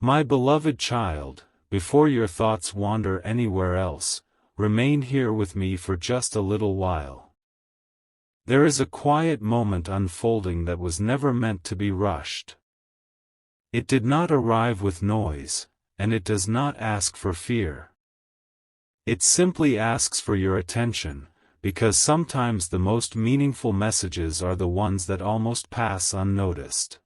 My beloved child, before your thoughts wander anywhere else, remain here with me for just a little while. There is a quiet moment unfolding that was never meant to be rushed. It did not arrive with noise, and it does not ask for fear. It simply asks for your attention, because sometimes the most meaningful messages are the ones that almost pass unnoticed.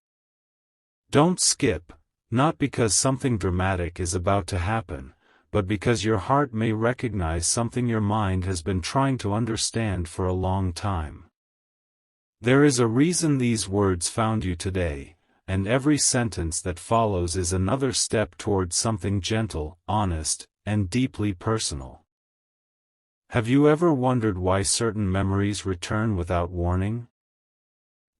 Don't skip, not because something dramatic is about to happen, but because your heart may recognize something your mind has been trying to understand for a long time. There is a reason these words found you today, and every sentence that follows is another step towards something gentle, honest, and deeply personal. Have you ever wondered why certain memories return without warning?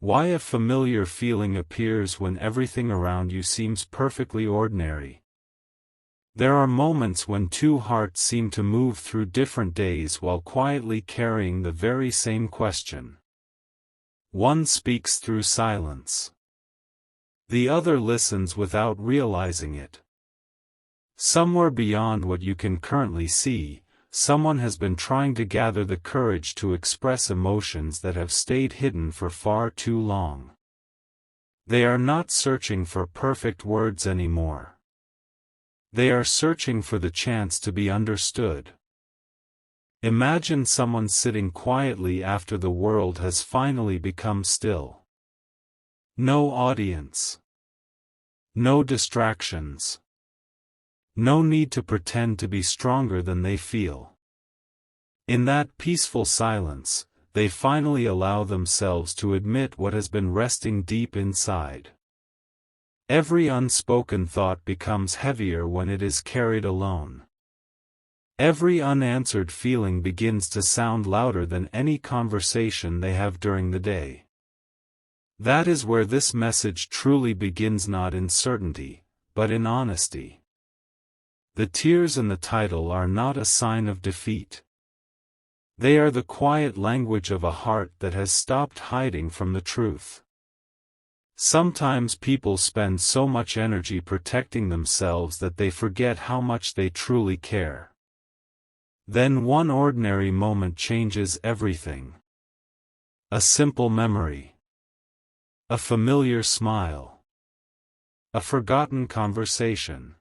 Why a familiar feeling appears when everything around you seems perfectly ordinary? There are moments when two hearts seem to move through different days while quietly carrying the very same question. One speaks through silence. The other listens without realizing it. Somewhere beyond what you can currently see, someone has been trying to gather the courage to express emotions that have stayed hidden for far too long. They are not searching for perfect words anymore. They are searching for the chance to be understood. Imagine someone sitting quietly after the world has finally become still. No audience. No distractions. No need to pretend to be stronger than they feel. In that peaceful silence, they finally allow themselves to admit what has been resting deep inside. Every unspoken thought becomes heavier when it is carried alone. Every unanswered feeling begins to sound louder than any conversation they have during the day. That is where this message truly begins, not in certainty, but in honesty. The tears in the title are not a sign of defeat. They are the quiet language of a heart that has stopped hiding from the truth. Sometimes people spend so much energy protecting themselves that they forget how much they truly care. Then one ordinary moment changes everything. A simple memory. A familiar smile. A forgotten conversation.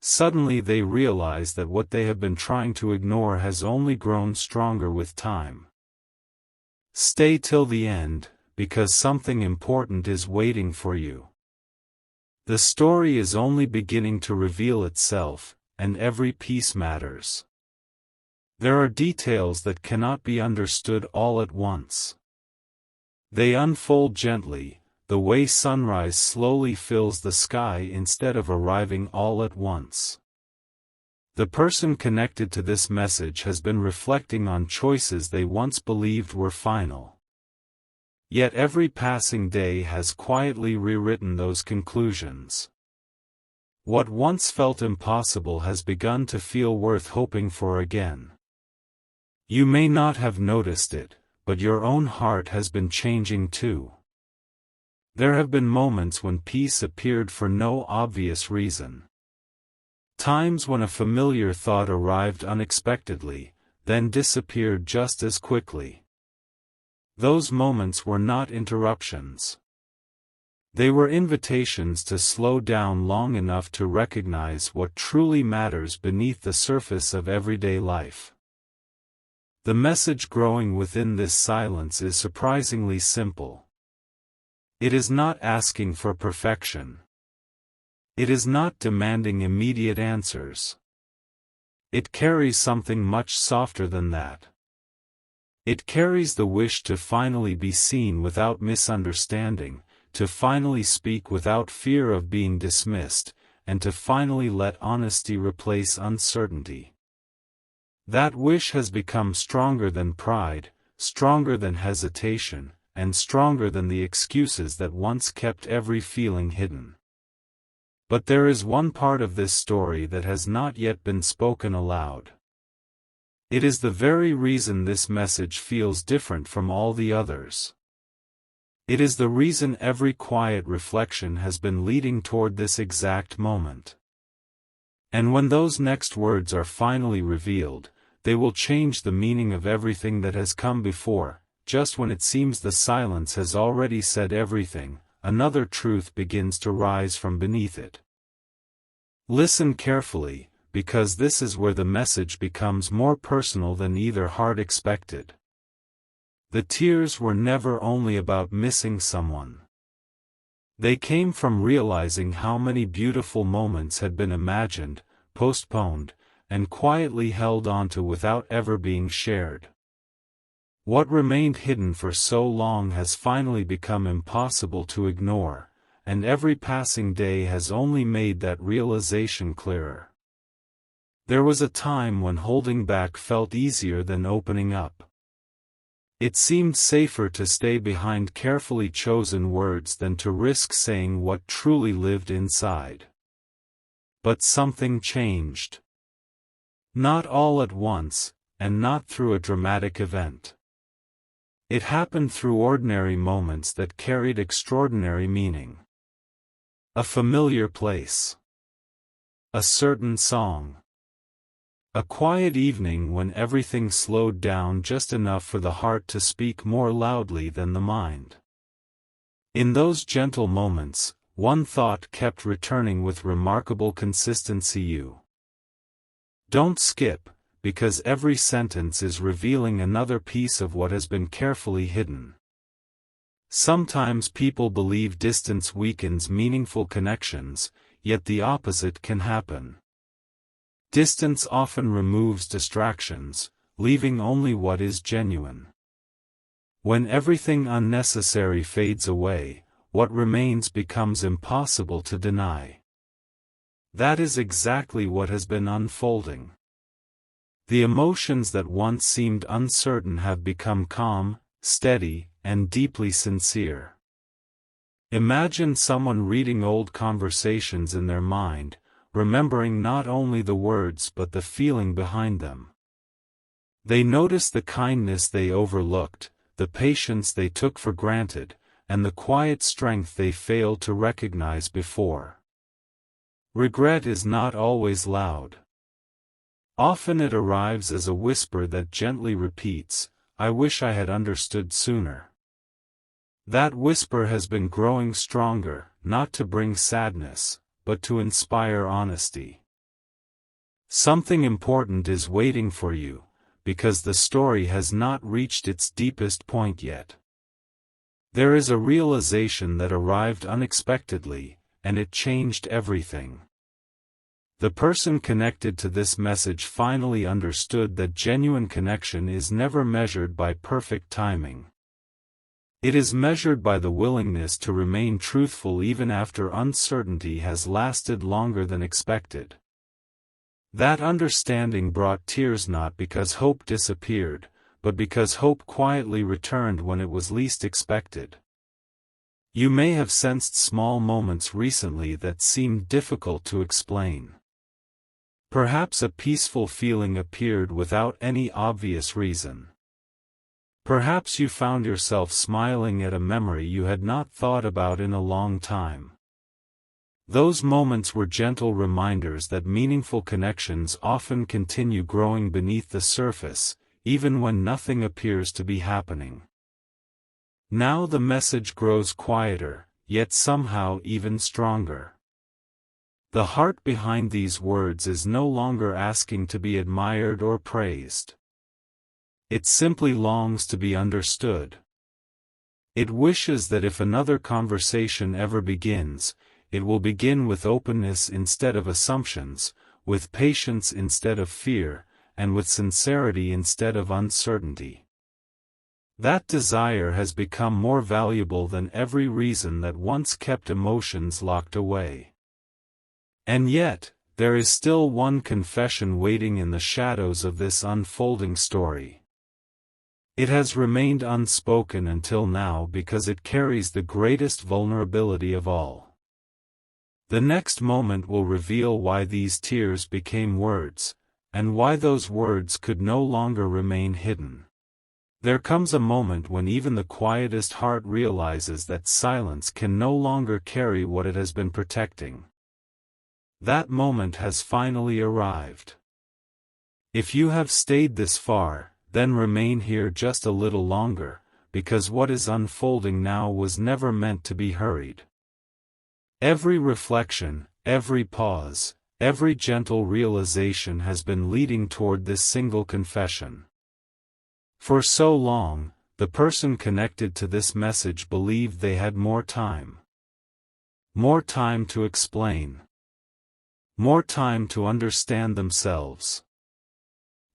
Suddenly they realize that what they have been trying to ignore has only grown stronger with time. Stay till the end, because something important is waiting for you. The story is only beginning to reveal itself, and every piece matters. There are details that cannot be understood all at once. They unfold gently, the way sunrise slowly fills the sky instead of arriving all at once. The person connected to this message has been reflecting on choices they once believed were final. Yet every passing day has quietly rewritten those conclusions. What once felt impossible has begun to feel worth hoping for again. You may not have noticed it, but your own heart has been changing too. There have been moments when peace appeared for no obvious reason. Times when a familiar thought arrived unexpectedly, then disappeared just as quickly. Those moments were not interruptions. They were invitations to slow down long enough to recognize what truly matters beneath the surface of everyday life. The message growing within this silence is surprisingly simple. It is not asking for perfection. It is not demanding immediate answers. It carries something much softer than that. It carries the wish to finally be seen without misunderstanding, to finally speak without fear of being dismissed, and to finally let honesty replace uncertainty. That wish has become stronger than pride, stronger than hesitation, and stronger than the excuses that once kept every feeling hidden. But there is one part of this story that has not yet been spoken aloud. It is the very reason this message feels different from all the others. It is the reason every quiet reflection has been leading toward this exact moment. And when those next words are finally revealed, they will change the meaning of everything that has come before. Just when it seems the silence has already said everything, another truth begins to rise from beneath it. Listen carefully, because this is where the message becomes more personal than either heart expected. The tears were never only about missing someone. They came from realizing how many beautiful moments had been imagined, postponed, and quietly held onto without ever being shared. What remained hidden for so long has finally become impossible to ignore, and every passing day has only made that realization clearer. There was a time when holding back felt easier than opening up. It seemed safer to stay behind carefully chosen words than to risk saying what truly lived inside. But something changed. Not all at once, and not through a dramatic event. It happened through ordinary moments that carried extraordinary meaning. A familiar place. A certain song. A quiet evening when everything slowed down just enough for the heart to speak more loudly than the mind. In those gentle moments, one thought kept returning with remarkable consistency: you. Don't skip, because every sentence is revealing another piece of what has been carefully hidden. Sometimes people believe distance weakens meaningful connections, yet the opposite can happen. Distance often removes distractions, leaving only what is genuine. When everything unnecessary fades away, what remains becomes impossible to deny. That is exactly what has been unfolding. The emotions that once seemed uncertain have become calm, steady, and deeply sincere. Imagine someone reading old conversations in their mind, remembering not only the words but the feeling behind them. They notice the kindness they overlooked, the patience they took for granted, and the quiet strength they failed to recognize before. Regret is not always loud. Often it arrives as a whisper that gently repeats, "I wish I had understood sooner." That whisper has been growing stronger, not to bring sadness, but to inspire honesty. Something important is waiting for you, because the story has not reached its deepest point yet. There is a realization that arrived unexpectedly, and it changed everything. The person connected to this message finally understood that genuine connection is never measured by perfect timing. It is measured by the willingness to remain truthful even after uncertainty has lasted longer than expected. That understanding brought tears not because hope disappeared, but because hope quietly returned when it was least expected. You may have sensed small moments recently that seemed difficult to explain. Perhaps a peaceful feeling appeared without any obvious reason. Perhaps you found yourself smiling at a memory you had not thought about in a long time. Those moments were gentle reminders that meaningful connections often continue growing beneath the surface, even when nothing appears to be happening. Now the message grows quieter, yet somehow even stronger. The heart behind these words is no longer asking to be admired or praised. It simply longs to be understood. It wishes that if another conversation ever begins, it will begin with openness instead of assumptions, with patience instead of fear, and with sincerity instead of uncertainty. That desire has become more valuable than every reason that once kept emotions locked away. And yet, there is still one confession waiting in the shadows of this unfolding story. It has remained unspoken until now because it carries the greatest vulnerability of all. The next moment will reveal why these tears became words, and why those words could no longer remain hidden. There comes a moment when even the quietest heart realizes that silence can no longer carry what it has been protecting. That moment has finally arrived. If you have stayed this far, then remain here just a little longer, because what is unfolding now was never meant to be hurried. Every reflection, every pause, every gentle realization has been leading toward this single confession. For so long, the person connected to this message believed they had more time. More time to explain. More time to understand themselves.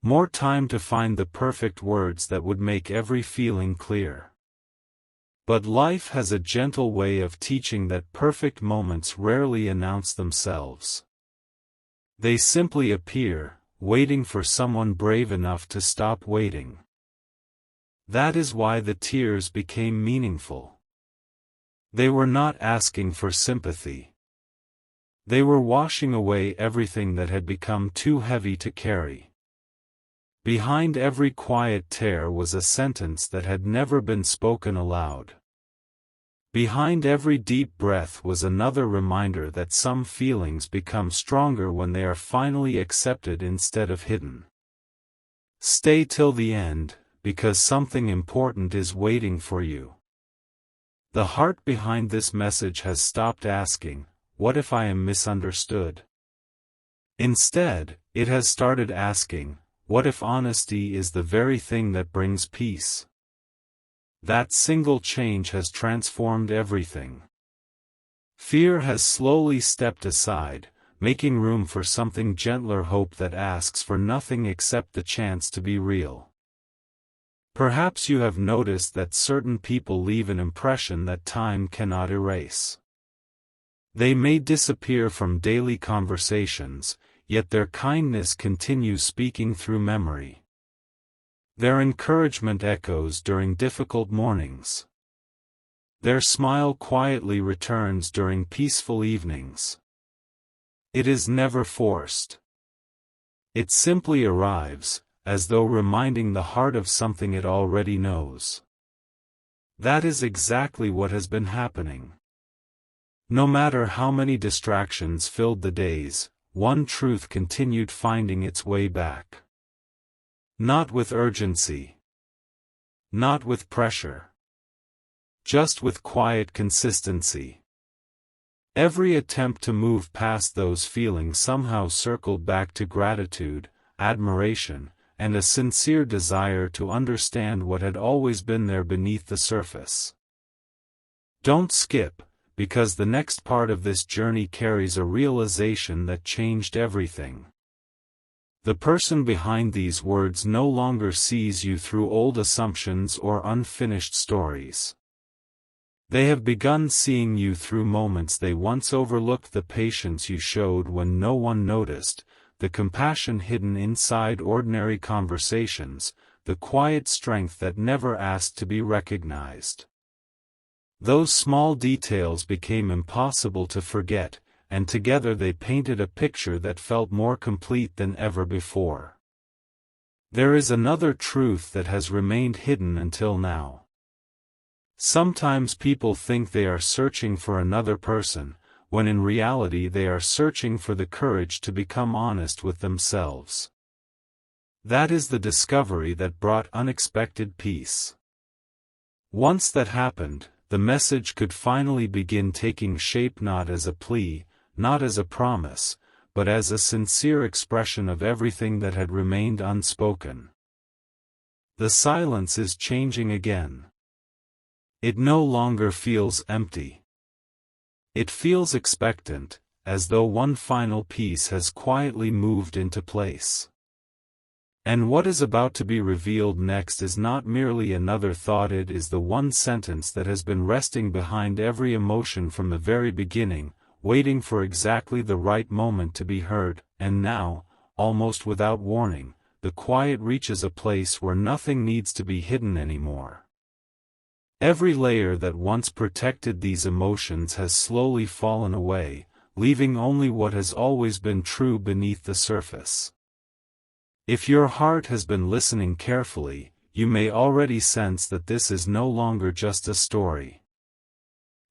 More time to find the perfect words that would make every feeling clear. But life has a gentle way of teaching that perfect moments rarely announce themselves. They simply appear, waiting for someone brave enough to stop waiting. That is why the tears became meaningful. They were not asking for sympathy. They were washing away everything that had become too heavy to carry. Behind every quiet tear was a sentence that had never been spoken aloud. Behind every deep breath was another reminder that some feelings become stronger when they are finally accepted instead of hidden. Stay till the end, because something important is waiting for you. The heart behind this message has stopped asking, "What if I am misunderstood?" Instead, it has started asking, "What if honesty is the very thing that brings peace?" That single change has transformed everything. Fear has slowly stepped aside, making room for something gentler, hope that asks for nothing except the chance to be real. Perhaps you have noticed that certain people leave an impression that time cannot erase. They may disappear from daily conversations, yet their kindness continues speaking through memory. Their encouragement echoes during difficult mornings. Their smile quietly returns during peaceful evenings. It is never forced. It simply arrives, as though reminding the heart of something it already knows. That is exactly what has been happening. No matter how many distractions filled the days, one truth continued finding its way back. Not with urgency. Not with pressure. Just with quiet consistency. Every attempt to move past those feelings somehow circled back to gratitude, admiration, and a sincere desire to understand what had always been there beneath the surface. Don't skip, because the next part of this journey carries a realization that changed everything. The person behind these words no longer sees you through old assumptions or unfinished stories. They have begun seeing you through moments they once overlooked, the patience you showed when no one noticed, the compassion hidden inside ordinary conversations, the quiet strength that never asked to be recognized. Those small details became impossible to forget, and together they painted a picture that felt more complete than ever before. There is another truth that has remained hidden until now. Sometimes people think they are searching for another person, when in reality they are searching for the courage to become honest with themselves. That is the discovery that brought unexpected peace. Once that happened, the message could finally begin taking shape, not as a plea, not as a promise, but as a sincere expression of everything that had remained unspoken. The silence is changing again. It no longer feels empty. It feels expectant, as though one final piece has quietly moved into place. And what is about to be revealed next is not merely another thought, it is the one sentence that has been resting behind every emotion from the very beginning, waiting for exactly the right moment to be heard, and now, almost without warning, the quiet reaches a place where nothing needs to be hidden anymore. Every layer that once protected these emotions has slowly fallen away, leaving only what has always been true beneath the surface. If your heart has been listening carefully, you may already sense that this is no longer just a story.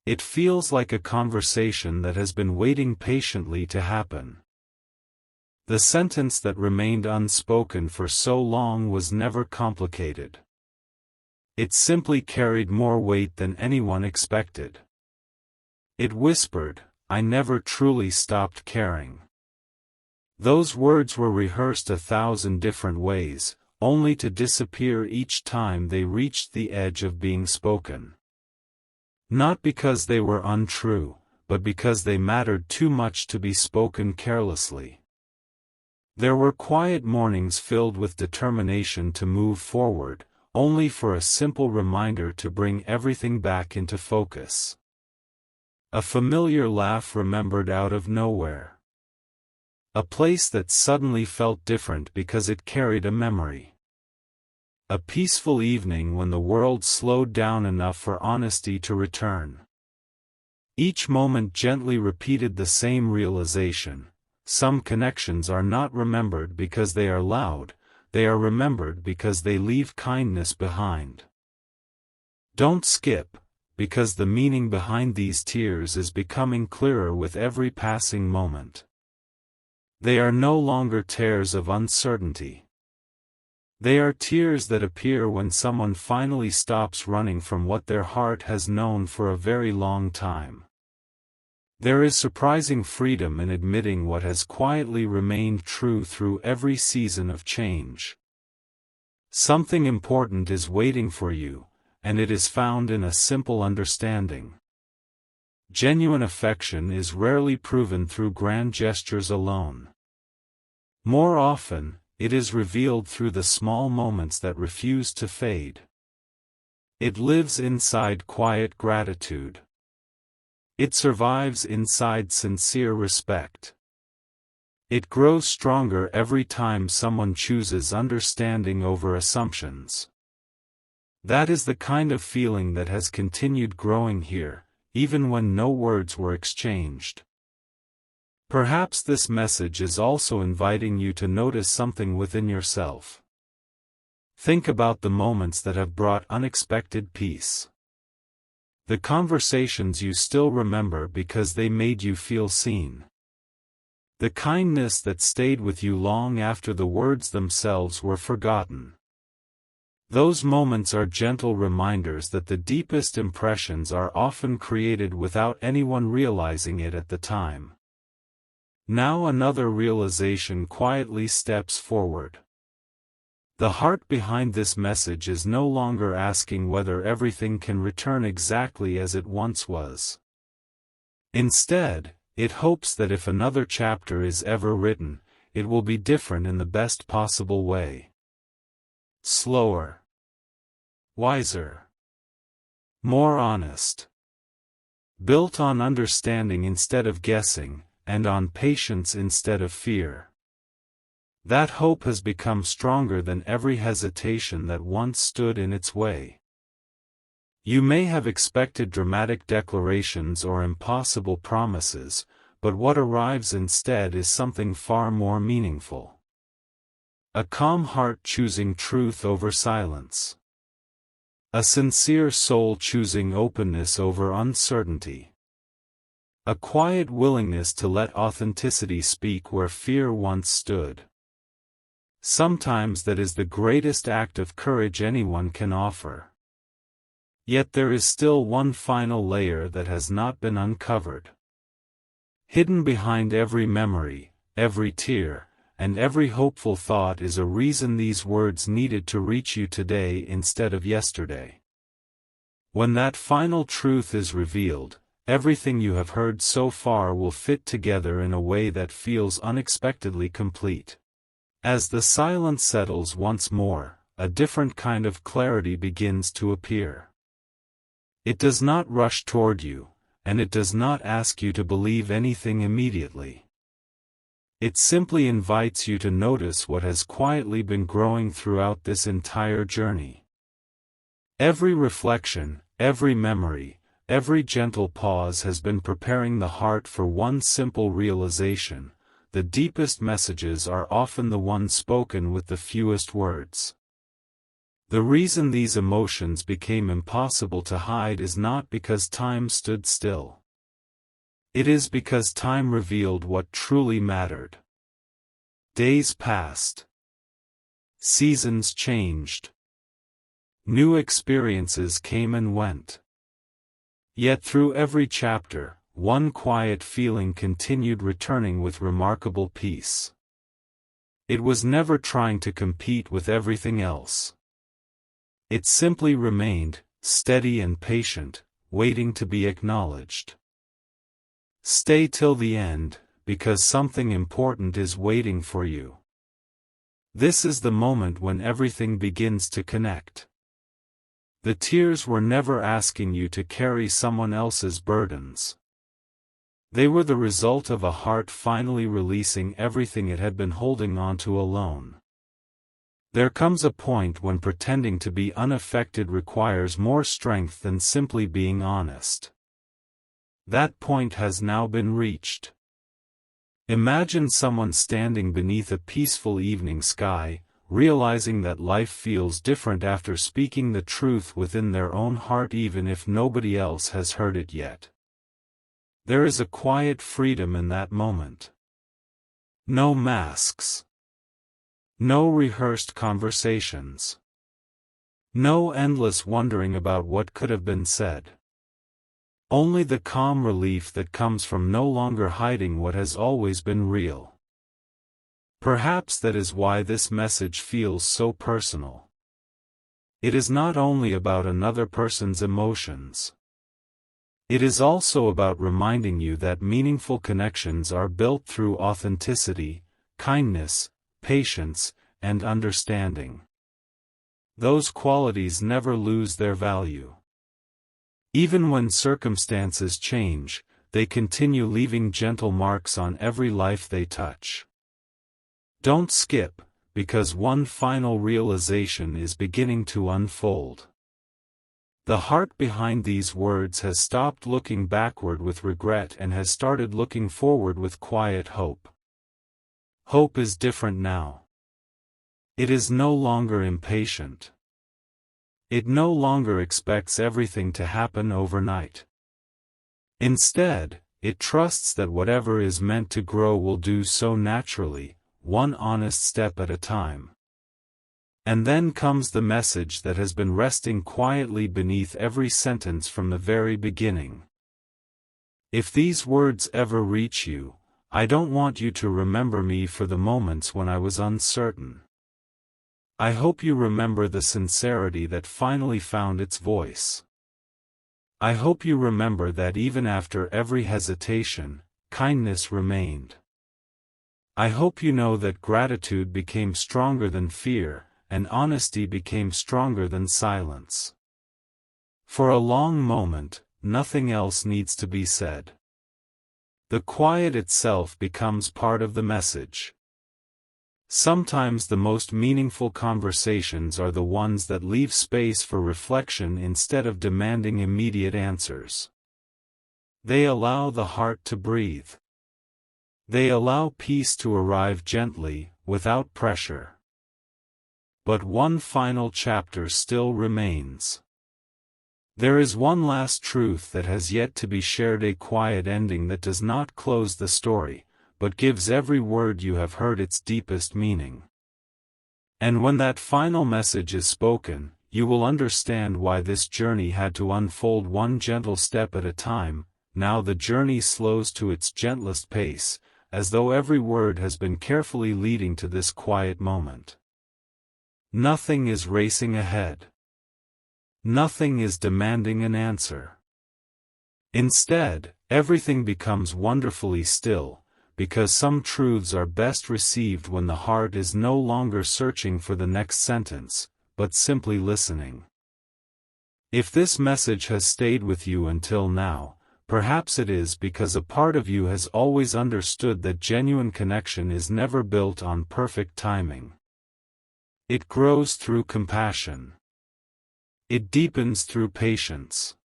It feels like a conversation that has been waiting patiently to happen. The sentence that remained unspoken for so long was never complicated. It simply carried more weight than anyone expected. It whispered, "I never truly stopped caring." Those words were rehearsed 1,000 different ways, only to disappear each time they reached the edge of being spoken. Not because they were untrue, but because they mattered too much to be spoken carelessly. There were quiet mornings filled with determination to move forward, only for a simple reminder to bring everything back into focus. A familiar laugh remembered out of nowhere. A place that suddenly felt different because it carried a memory. A peaceful evening when the world slowed down enough for honesty to return. Each moment gently repeated the same realization: some connections are not remembered because they are loud, they are remembered because they leave kindness behind. Don't skip, because the meaning behind these tears is becoming clearer with every passing moment. They are no longer tears of uncertainty. They are tears that appear when someone finally stops running from what their heart has known for a very long time. There is surprising freedom in admitting what has quietly remained true through every season of change. Something important is waiting for you, and it is found in a simple understanding. Genuine affection is rarely proven through grand gestures alone. More often, it is revealed through the small moments that refuse to fade. It lives inside quiet gratitude. It survives inside sincere respect. It grows stronger every time someone chooses understanding over assumptions. That is the kind of feeling that has continued growing here, even when no words were exchanged. Perhaps this message is also inviting you to notice something within yourself. Think about the moments that have brought unexpected peace. The conversations you still remember because they made you feel seen. The kindness that stayed with you long after the words themselves were forgotten. Those moments are gentle reminders that the deepest impressions are often created without anyone realizing it at the time. Now another realization quietly steps forward. The heart behind this message is no longer asking whether everything can return exactly as it once was. Instead, it hopes that if another chapter is ever written, it will be different in the best possible way. Slower. Wiser. More honest. Built on understanding instead of guessing, and on patience instead of fear. That hope has become stronger than every hesitation that once stood in its way. You may have expected dramatic declarations or impossible promises, but what arrives instead is something far more meaningful. A calm heart choosing truth over silence. A sincere soul choosing openness over uncertainty. A quiet willingness to let authenticity speak where fear once stood. Sometimes that is the greatest act of courage anyone can offer. Yet there is still one final layer that has not been uncovered. Hidden behind every memory, every tear, and every hopeful thought is a reason these words needed to reach you today instead of yesterday. When that final truth is revealed, everything you have heard so far will fit together in a way that feels unexpectedly complete. As the silence settles once more, a different kind of clarity begins to appear. It does not rush toward you, and it does not ask you to believe anything immediately. It simply invites you to notice what has quietly been growing throughout this entire journey. Every reflection, every memory, every gentle pause has been preparing the heart for one simple realization: the deepest messages are often the ones spoken with the fewest words. The reason these emotions became impossible to hide is not because time stood still. It is because time revealed what truly mattered. Days passed. Seasons changed. New experiences came and went. Yet through every chapter, one quiet feeling continued returning with remarkable peace. It was never trying to compete with everything else. It simply remained, steady and patient, waiting to be acknowledged. Stay till the end, because something important is waiting for you. This is the moment when everything begins to connect. The tears were never asking you to carry someone else's burdens. They were the result of a heart finally releasing everything it had been holding onto alone. There comes a point when pretending to be unaffected requires more strength than simply being honest. That point has now been reached. Imagine someone standing beneath a peaceful evening sky, realizing that life feels different after speaking the truth within their own heart even if nobody else has heard it yet. There is a quiet freedom in that moment. No masks. No rehearsed conversations. No endless wondering about what could have been said. Only the calm relief that comes from no longer hiding what has always been real. Perhaps that is why this message feels so personal. It is not only about another person's emotions. It is also about reminding you that meaningful connections are built through authenticity, kindness, patience, and understanding. Those qualities never lose their value. Even when circumstances change, they continue leaving gentle marks on every life they touch. Don't skip, because one final realization is beginning to unfold. The heart behind these words has stopped looking backward with regret and has started looking forward with quiet hope. Hope is different now. It is no longer impatient. It no longer expects everything to happen overnight. Instead, it trusts that whatever is meant to grow will do so naturally, one honest step at a time. And then comes the message that has been resting quietly beneath every sentence from the very beginning. If these words ever reach you, I don't want you to remember me for the moments when I was uncertain. I hope you remember the sincerity that finally found its voice. I hope you remember that even after every hesitation, kindness remained. I hope you know that gratitude became stronger than fear, and honesty became stronger than silence. For a long moment, nothing else needs to be said. The quiet itself becomes part of the message. Sometimes the most meaningful conversations are the ones that leave space for reflection instead of demanding immediate answers. They allow the heart to breathe. They allow peace to arrive gently, without pressure. But one final chapter still remains. There is one last truth that has yet to be shared, a quiet ending that does not close the story, but gives every word you have heard its deepest meaning. And when that final message is spoken, you will understand why this journey had to unfold one gentle step at a time. Now the journey slows to its gentlest pace, as though every word has been carefully leading to this quiet moment. Nothing is racing ahead. Nothing is demanding an answer. Instead, everything becomes wonderfully still, because some truths are best received when the heart is no longer searching for the next sentence, but simply listening. If this message has stayed with you until now, perhaps it is because a part of you has always understood that genuine connection is never built on perfect timing. It grows through compassion. It deepens through patience.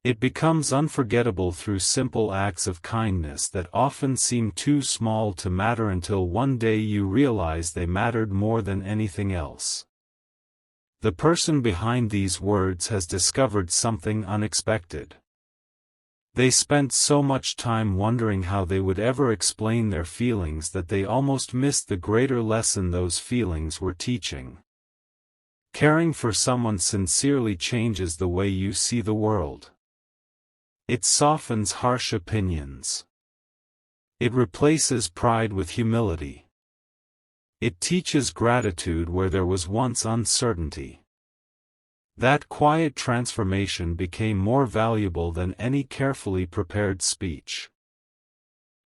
It becomes unforgettable through simple acts of kindness that often seem too small to matter until one day you realize they mattered more than anything else. The person behind these words has discovered something unexpected. They spent so much time wondering how they would ever explain their feelings that they almost missed the greater lesson those feelings were teaching. Caring for someone sincerely changes the way you see the world. It softens harsh opinions. It replaces pride with humility. It teaches gratitude where there was once uncertainty. That quiet transformation became more valuable than any carefully prepared speech.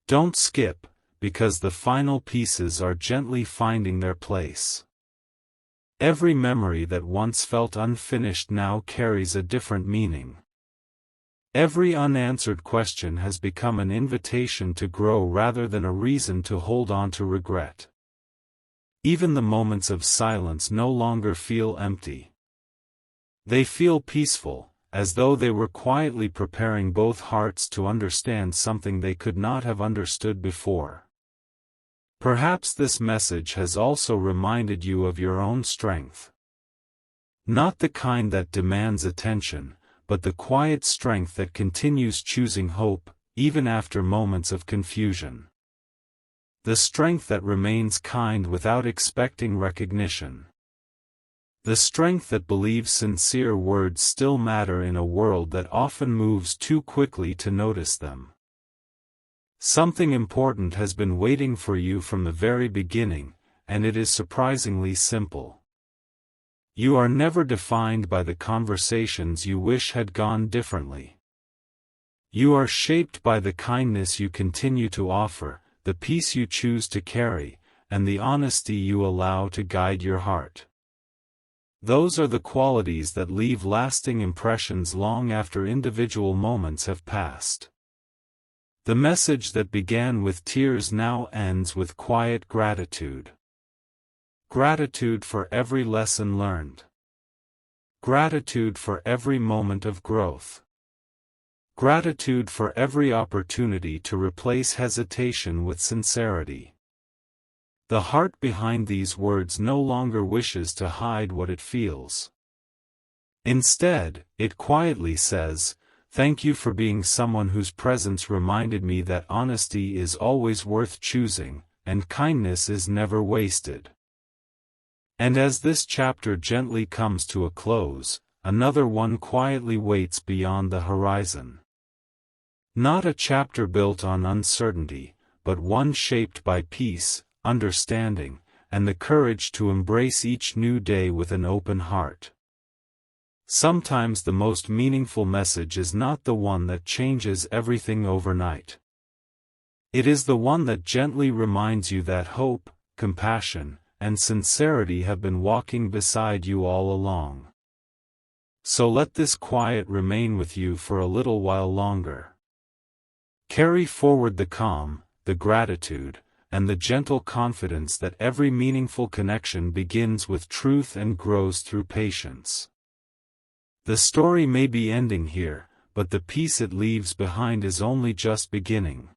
Don't skip, because the final pieces are gently finding their place. Every memory that once felt unfinished now carries a different meaning. Every unanswered question has become an invitation to grow rather than a reason to hold on to regret. Even the moments of silence no longer feel empty. They feel peaceful, as though they were quietly preparing both hearts to understand something they could not have understood before. Perhaps this message has also reminded you of your own strength. Not the kind that demands attention, but the quiet strength that continues choosing hope, even after moments of confusion. The strength that remains kind without expecting recognition. The strength that believes sincere words still matter in a world that often moves too quickly to notice them. Something important has been waiting for you from the very beginning, and it is surprisingly simple. You are never defined by the conversations you wish had gone differently. You are shaped by the kindness you continue to offer, the peace you choose to carry, and the honesty you allow to guide your heart. Those are the qualities that leave lasting impressions long after individual moments have passed. The message that began with tears now ends with quiet gratitude. Gratitude for every lesson learned. Gratitude for every moment of growth. Gratitude for every opportunity to replace hesitation with sincerity. The heart behind these words no longer wishes to hide what it feels. Instead, it quietly says, "Thank you for being someone whose presence reminded me that honesty is always worth choosing, and kindness is never wasted." And as this chapter gently comes to a close, another one quietly waits beyond the horizon. Not a chapter built on uncertainty, but one shaped by peace, understanding, and the courage to embrace each new day with an open heart. Sometimes the most meaningful message is not the one that changes everything overnight. It is the one that gently reminds you that hope, compassion, and sincerity have been walking beside you all along. So let this quiet remain with you for a little while longer. Carry forward the calm, the gratitude, and the gentle confidence that every meaningful connection begins with truth and grows through patience. The story may be ending here, but the peace it leaves behind is only just beginning.